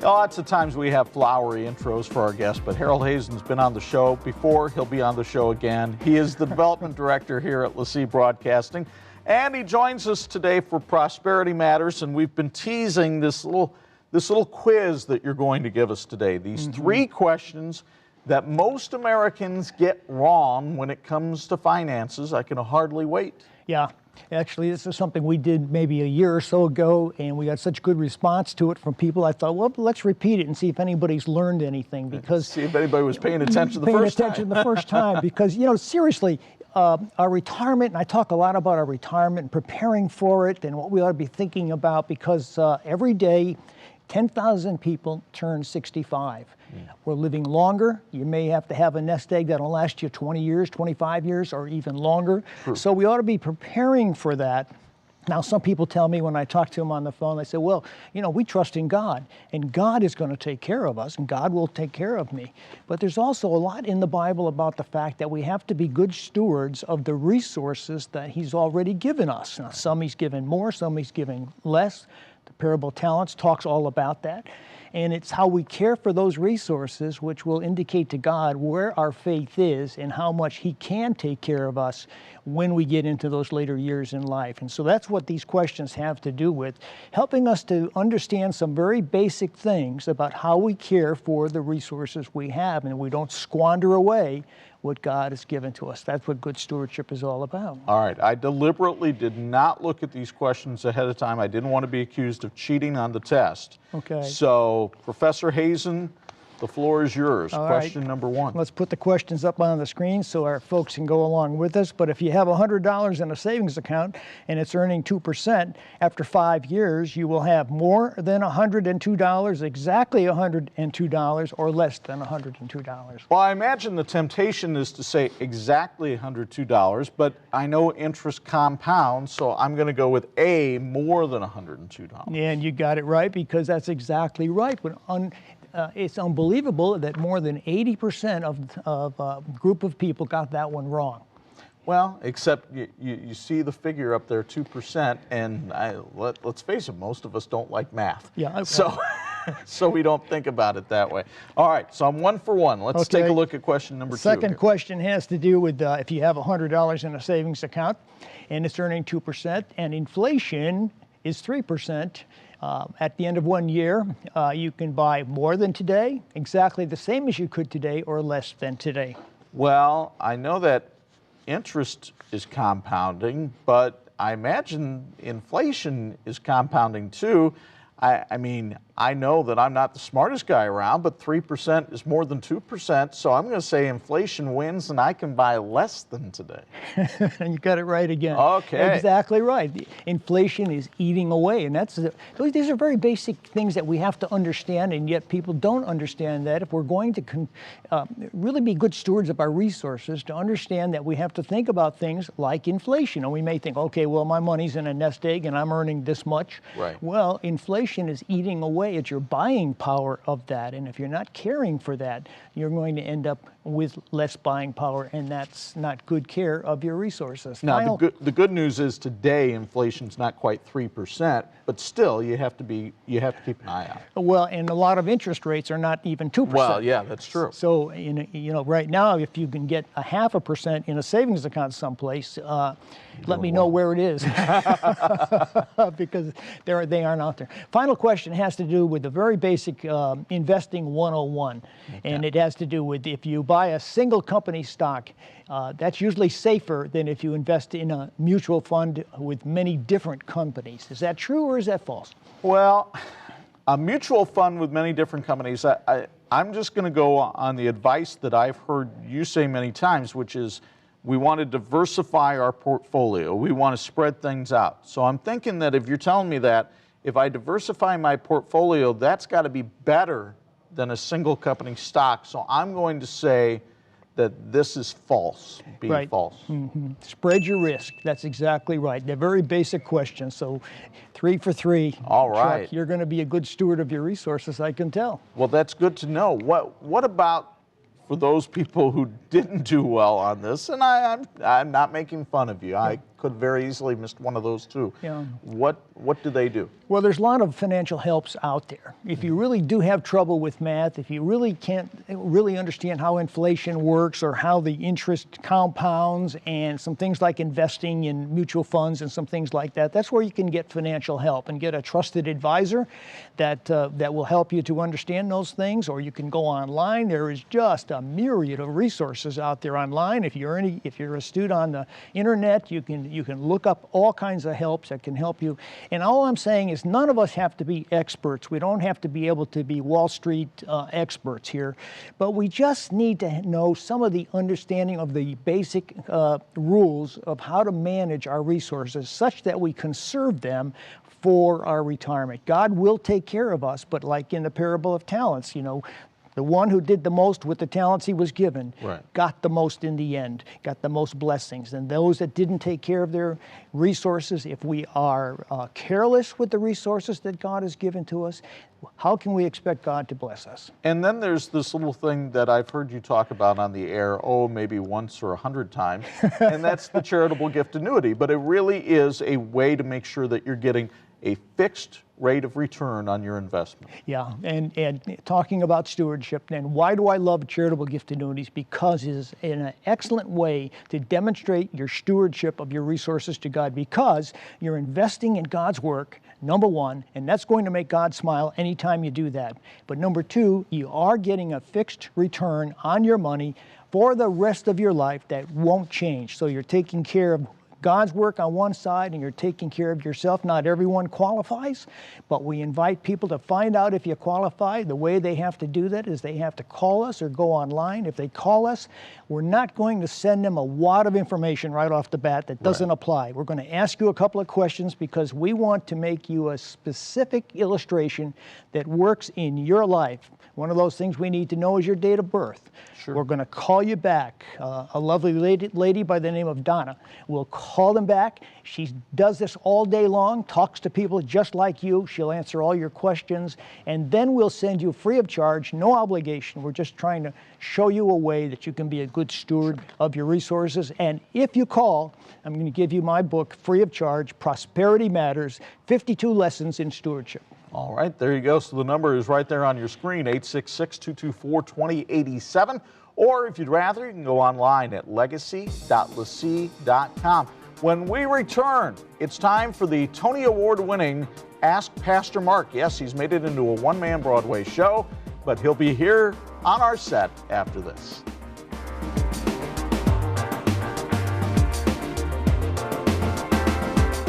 Lots of times we have flowery intros for our guests, but Harold Hazen's been on the show before. He'll be on the show again. He is the development director here at LeSEA Broadcasting, and he joins us today for Prosperity Matters, and we've been teasing this little quiz that you're going to give us today. These three questions that most Americans get wrong when it comes to finances. I can hardly wait. Yeah. Actually, this is something we did maybe a year or so ago, and we got such good response to it from people. I thought, well, let's repeat it and see if anybody's learned anything. Because see if anybody was paying attention the first time. Because, you know, seriously, our retirement, and I talk a lot about our retirement and preparing for it and what we ought to be thinking about, because every day, 10,000 people turn 65. We're living longer. You may have to have a nest egg that'll last you 20 years, 25 years, or even longer. True. So we ought to be preparing for that. Now, some people tell me when I talk to them on the phone, they say, well, you know, we trust in God, and God is going to take care of us, and God will take care of me. But there's also a lot in the Bible about the fact that we have to be good stewards of the resources that He's already given us. Now, some He's given more, some He's given less. The Parable of Talents talks all about that. And it's how we care for those resources which will indicate to God where our faith is and how much He can take care of us when we get into those later years in life. And so that's what these questions have to do with, helping us to understand some very basic things about how we care for the resources we have, and we don't squander away what God has given to us. That's what good stewardship is all about. All right, I deliberately did not look at these questions ahead of time. I didn't want to be accused of cheating on the test. Okay. So, Professor Hazen, the floor is yours. All Question right. number one. Let's put the questions up on the screen so our folks can go along with us. But if you have $100 in a savings account and it's earning 2%, after 5 years, you will have more than $102, exactly $102, or less than $102. Well, I imagine the temptation is to say exactly $102, but I know interest compounds, so I'm going to go with A, more than $102. And you got it right, because that's exactly right. It's unbelievable that more than 80% of a group of people got that one wrong. Well, except you see the figure up there, 2%, and let's face it, most of us don't like math. Yeah. So we don't think about it that way. All right, so I'm 1 for 1. Let's take a look at question number 2. Second question has to do with if you have $100 in a savings account and it's earning 2%, and inflation is 3%. At the end of 1 year, you can buy more than today, exactly the same as you could today, or less than today. Well, I know that interest is compounding, but I imagine inflation is compounding too. I mean, I know that I'm not the smartest guy around, but 3% is more than 2%, so I'm going to say inflation wins and I can buy less than today. And you got it right again. Okay. Exactly right. Inflation is eating away, and these are very basic things that we have to understand, and yet people don't understand that. If we're going to really be good stewards of our resources, to understand that we have to think about things like inflation. And we may think, okay, well, my money's in a nest egg and I'm earning this much. Right. Well, inflation is eating away at your buying power of that, and if you're not caring for that, you're going to end up with less buying power, and that's not good care of your resources. Now, the good news is today inflation's not quite 3%, but still you have to keep an eye on it. Well, and a lot of interest rates are not even 2%. Well, yeah, that's true. So, you know, right now, if you can get 0.5% in a savings account someplace, let me know where it is, because they aren't out there. Final question has to do with the very basic investing 101, and it has to do with if you buy a single company stock, that's usually safer than if you invest in a mutual fund with many different companies. Is that true or is that false? Well, a mutual fund with many different companies, I'm just going to go on the advice that I've heard you say many times, which is we want to diversify our portfolio. We want to spread things out. So I'm thinking that if you're telling me that, if I diversify my portfolio, that's got to be better than a single company stock. So I'm going to say that this is false, false. Mm-hmm. Spread your risk. That's exactly right. They're very basic questions. So 3 for 3. All right. Chuck, you're going to be a good steward of your resources, I can tell. Well, that's good to know. What about for those people who didn't do well on this, and I'm not making fun of you. I could very easily missed one of those too. Yeah. What do they do? Well, there's a lot of financial helps out there. If you really do have trouble with math, if you really can't really understand how inflation works or how the interest compounds and some things like investing in mutual funds and some things like that, that's where you can get financial help and get a trusted advisor that will help you to understand those things. Or you can go online. There is just a myriad of resources out there online. If you're astute on the internet, you can look up all kinds of helps that can help you. And all I'm saying is none of us have to be experts. We don't have to be able to be Wall Street experts here, but we just need to know some of the understanding of the basic rules of how to manage our resources such that we conserve them for our retirement. God will take care of us, but like in the parable of talents, the one who did the most with the talents he was given got the most in the end, got the most blessings. And those that didn't take care of their resources, if we are careless with the resources that God has given to us, how can we expect God to bless us? And then there's this little thing that I've heard you talk about on the air, maybe once or 100 times, and that's the charitable gift annuity. But it really is a way to make sure that you're getting a fixed rate of return on your investment. Yeah, and talking about stewardship, and why do I love charitable gift annuities? Because it is an excellent way to demonstrate your stewardship of your resources to God, because you're investing in God's work, number one, and that's going to make God smile anytime you do that. But number two, you are getting a fixed return on your money for the rest of your life that won't change. So you're taking care of God's work on one side and you're taking care of yourself. Not everyone qualifies, but we invite people to find out if you qualify. The way they have to do that is they have to call us or go online. If they call us, we're not going to send them a wad of information right off the bat that doesn't apply. We're going to ask you a couple of questions because we want to make you a specific illustration that works in your life. One of those things we need to know is your date of birth. Sure. We're going to call you back. A lovely lady by the name of Donna will call them back. She does this all day long, talks to people just like you. She'll answer all your questions, and then we'll send you free of charge, no obligation. We're just trying to show you a way that you can be a good steward of your resources. And if you call, I'm going to give you my book, free of charge, Prosperity Matters, 52 Lessons in Stewardship. All right, there you go. So the number is right there on your screen, 866-224-2087. Or if you'd rather, you can go online at legacy.lesea.com. When we return, it's time for the Tony Award-winning Ask Pastor Mark. Yes, he's made it into a one-man Broadway show, but he'll be here on our set after this.